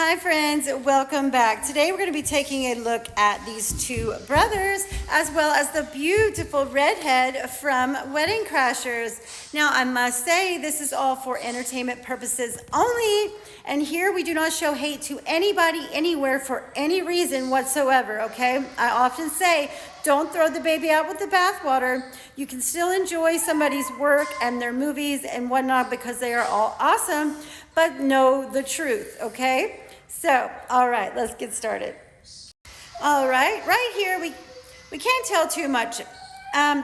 Hi friends, welcome back. Today we're going to be taking a look at these two brothers as well as the beautiful redhead from Wedding Crashers. Now I must say this is all for entertainment purposes only, and here we do not show hate to anybody anywhere for any reason whatsoever, okay? I often say don't throw the baby out with the bathwater. You can still enjoy somebody's work and their movies and whatnot because they are all awesome, but know the truth, okay? So, all right, let's get started. All right here, we can't tell too much.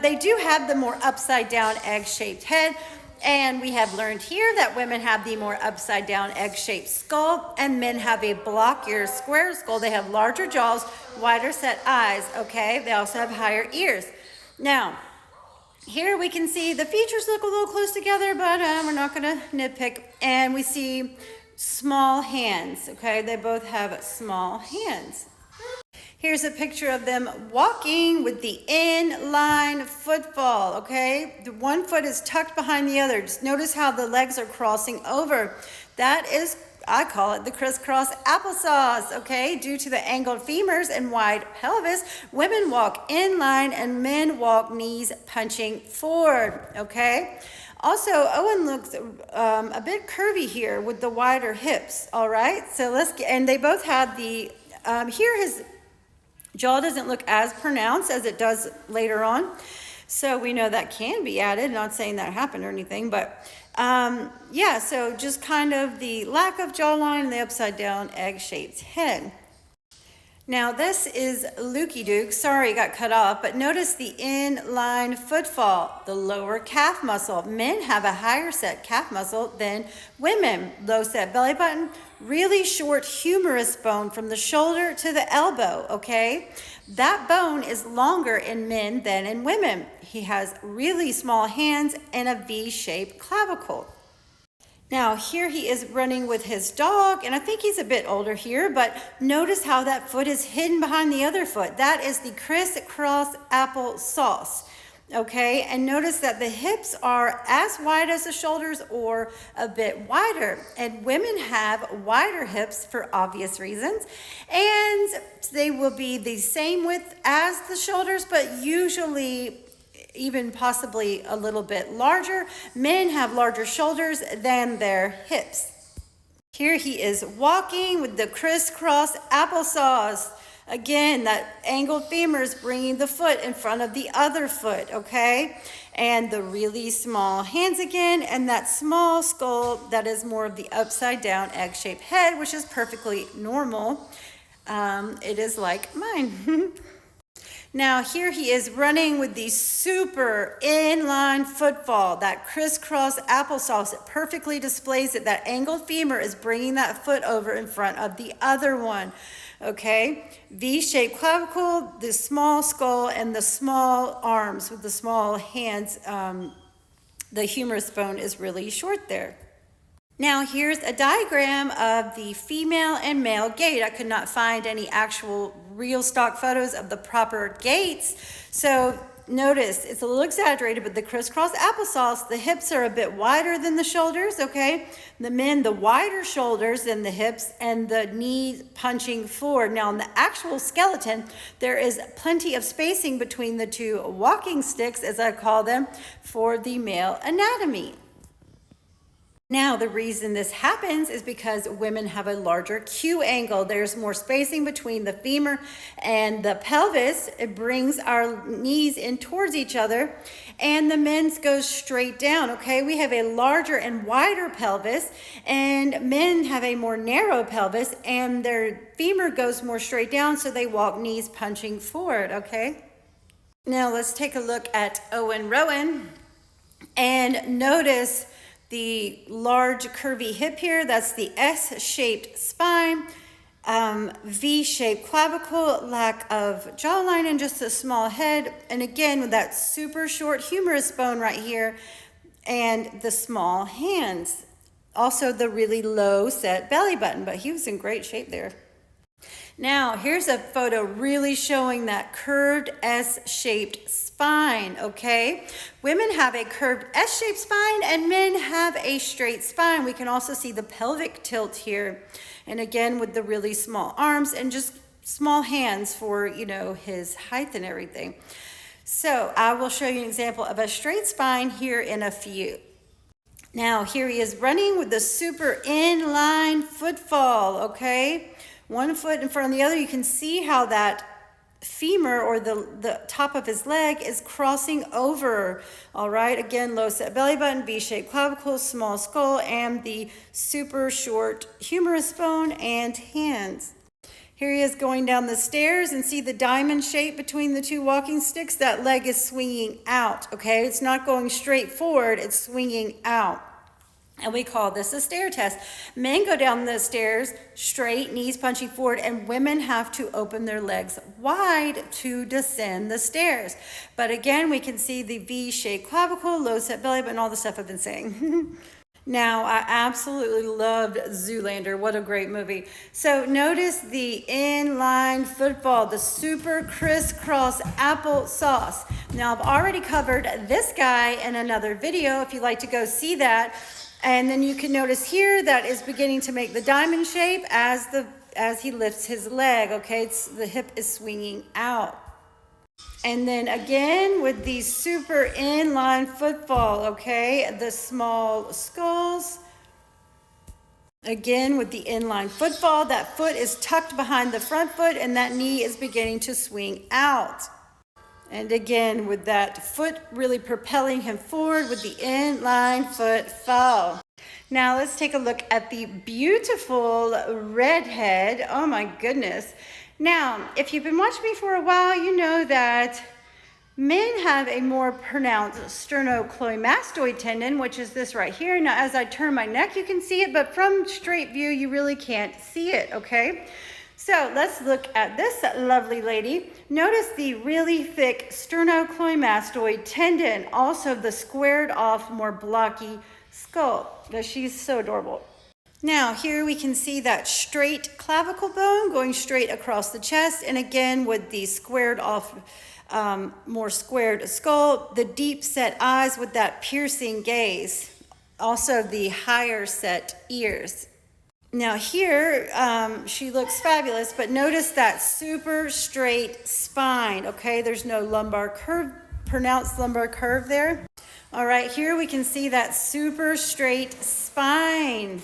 They do have the more upside down egg-shaped head, and we have learned here that women have the more upside down egg-shaped skull, and men have a blockier square skull. They have larger jaws, wider set eyes, okay? They also have higher ears. Now, here we can see the features look a little close together, but we're not gonna nitpick. And we see small hands, okay? They both have small hands. Here's a picture of them walking with the inline footfall, okay? The one foot is tucked behind the other. Just notice how the legs are crossing over. That is, I call it the crisscross applesauce, okay? Due to the angled femurs and wide pelvis, women walk inline and men walk knees punching forward, okay? Also, Owen looks a bit curvy here with the wider hips, all right? So and they both have the, here his jaw doesn't look as pronounced as it does later on. So we know that can be added, not saying that happened or anything, but yeah, so just kind of the lack of jawline and the upside down egg-shaped head. Now this is Lukey Duke, sorry it got cut off, but notice the inline footfall, the lower calf muscle. Men have a higher set calf muscle than women. Low set belly button, really short humerus bone from the shoulder to the elbow, okay? That bone is longer in men than in women. He has really small hands and a V-shaped clavicle. Now here he is running with his dog, and I think he's a bit older here, but notice how that foot is hidden behind the other foot. That is the crisscross applesauce, okay? And notice that the hips are as wide as the shoulders or a bit wider, and women have wider hips for obvious reasons, and they will be the same width as the shoulders, but usually even possibly a little bit larger. Men have larger shoulders than their hips. Here he is walking with the crisscross applesauce. Again, that angled femur is bringing the foot in front of the other foot, okay? And the really small hands again, and that small skull that is more of the upside down egg-shaped head, which is perfectly normal. It is like mine. Now here he is running with the super inline footfall, that crisscross applesauce. It perfectly displays it. That angled femur is bringing that foot over in front of the other one, okay? V-shaped clavicle, the small skull, and the small arms with the small hands. The humerus bone is really short there. Now here's a diagram of the female and male gait. I could not find any actual real stock photos of the proper gaits. So notice it's a little exaggerated, but the crisscross applesauce, the hips are a bit wider than the shoulders, okay? The men, the wider shoulders than the hips, and the knees punching forward. Now in the actual skeleton, there is plenty of spacing between the two walking sticks, as I call them, for the male anatomy. Now, the reason this happens is because women have a larger Q angle. There's more spacing between the femur and the pelvis. It brings our knees in towards each other, and the men's goes straight down, okay? We have a larger and wider pelvis, and men have a more narrow pelvis, and their femur goes more straight down, so they walk knees punching forward, okay? Now, let's take a look at Owen Rowan, and notice the large curvy hip here. That's the S-shaped spine, V-shaped clavicle, lack of jawline, and just a small head. And again, with that super short humerus bone right here, and the small hands. Also the really low set belly button, but he was in great shape there. Now, here's a photo really showing that curved S-shaped spine, okay? Women have a curved S-shaped spine and men have a straight spine. We can also see the pelvic tilt here. And again, with the really small arms and just small hands for, his height and everything. So I will show you an example of a straight spine here in a few. Now, here he is running with the super inline footfall, okay? One foot in front of the other. You can see how that femur or the top of his leg is crossing over. All right, again, low set belly button, V-shaped clavicle, small skull, and the super short humerus bone and hands. Here he is going down the stairs, and see the diamond shape between the two walking sticks? That leg is swinging out, okay? It's not going straight forward, it's swinging out. And we call this a stair test. Men go down the stairs straight, knees punching forward, and women have to open their legs wide to descend the stairs. But again, we can see the V-shaped clavicle, low set belly button, all the stuff I've been saying. Now, I absolutely loved Zoolander. What a great movie. So notice the inline football, the super crisscross applesauce. Now, I've already covered this guy in another video if you'd like to go see that. And then you can notice here that is beginning to make the diamond shape as he lifts his leg, okay? The hip is swinging out. And then again with the super inline footfall, okay? The small skulls. Again with the inline footfall, that foot is tucked behind the front foot and that knee is beginning to swing out. And again with that foot really propelling him forward with the inline footfall. Now let's take a look at the beautiful redhead. Oh my goodness. Now, if you've been watching me for a while, you know that men have a more pronounced sternocleidomastoid tendon, which is this right here. Now, as I turn my neck, you can see it, but from straight view, you really can't see it, okay? So let's look at this lovely lady. Notice the really thick sternocleidomastoid tendon, also the squared off, more blocky skull. Now, she's so adorable. Now, here we can see that straight clavicle bone going straight across the chest, and again with the squared off, more squared skull, the deep set eyes with that piercing gaze, also the higher set ears. Now here, she looks fabulous, but notice that super straight spine, okay? There's no lumbar curve, pronounced lumbar curve there. All right, here we can see that super straight spine.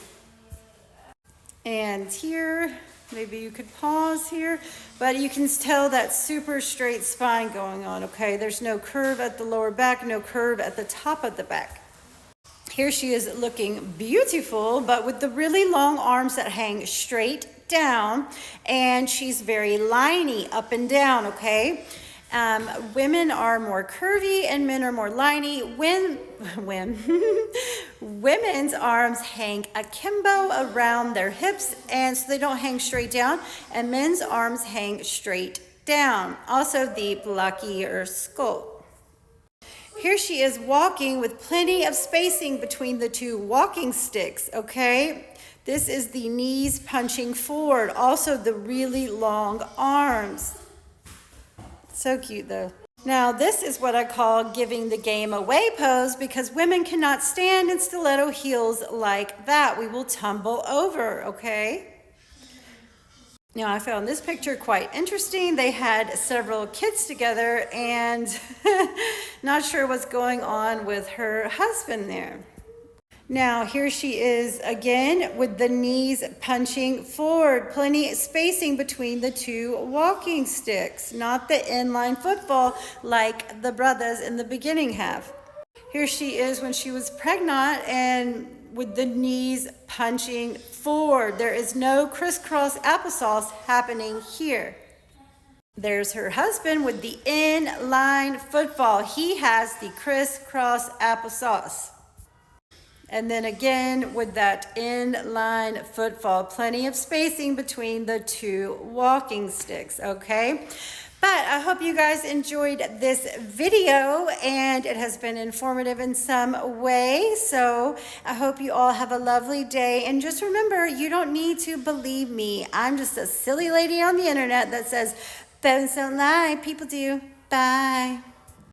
And here, maybe you could pause here, but you can tell that super straight spine going on, okay? There's no curve at the lower back, no curve at the top of the back. Here she is looking beautiful, but with the really long arms that hang straight down, and she's very liney up and down, okay? Women are more curvy and men are more liney. Women's arms hang akimbo around their hips, and so they don't hang straight down, and men's arms hang straight down. Also the blockier skull. Here she is walking with plenty of spacing between the two walking sticks, okay? This is the knees punching forward, also the really long arms. So cute though. Now this is what I call giving the game away pose, because women cannot stand in stiletto heels like that. We will tumble over, okay? Now I found this picture quite interesting. They had several kids together and not sure what's going on with her husband there. Now here she is again with the knees punching forward, plenty of spacing between the two walking sticks, not the inline football like the brothers in the beginning have. Here she is when she was pregnant and with the knees punching forward. There is no crisscross applesauce happening here. There's her husband with the inline football. He has the crisscross applesauce. And then again with that inline footfall, plenty of spacing between the two walking sticks, okay? But I hope you guys enjoyed this video and it has been informative in some way. So I hope you all have a lovely day. And just remember, you don't need to believe me. I'm just a silly lady on the internet that says, bones don't lie, people do. Bye.